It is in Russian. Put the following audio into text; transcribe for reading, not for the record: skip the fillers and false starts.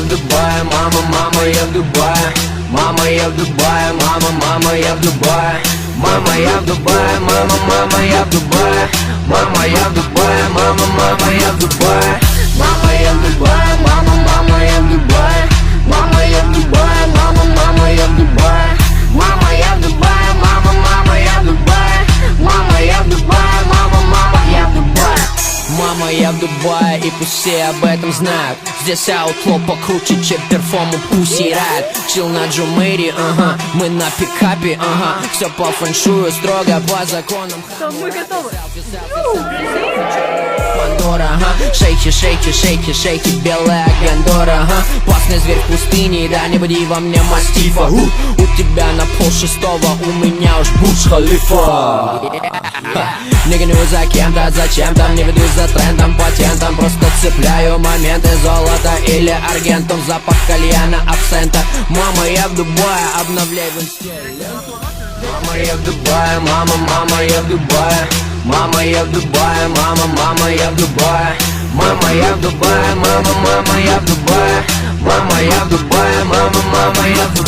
в Дубае, мама, я в Дубае. Мама, я в Дубае, мама, я в Дубае. Мама, я в Дубае, мама, я в Дубае. Мама, я в Дубае, мама, я в Дубае. Мама, я в Дубае, мама, я в Дубае. Мама, я в Дубае, мама, я в Дубае. Мама, я в Дубае, мама, я в Дубае. Мама, я в Дубае, мама, я в Дубае. Мама, я в Дубае, и пусть все об этом знают. Здесь аутло покруче, чем перформу Pussy Riot. Чил на Джумэри, ага, мы на пикапе, ага. Все по фэншую, строго по законам. Мы готовы. Пандора, ага. Шейки, шейки, шейки, шейки, белая гандора, ага. Опасный зверь в пустыне, да не буди во мне мастифа. У тебя на 5:30, у меня уж Бурдж-Халифа. Не гоню за кем-то, зачем-то, не веду за трендом, патентом. Просто цепляю моменты, золота или аргентом. Запах кальяна, абсента. Мама, я в Дубае, обновляй в инсте. Мама, я в Дубае, мама, я в Дубае. Мама, я в Дубае, мама, я в Дубае. Мама, я в Дубае, мама, я в Дубае. Мама, я в Дубае, мама, я в Дубае.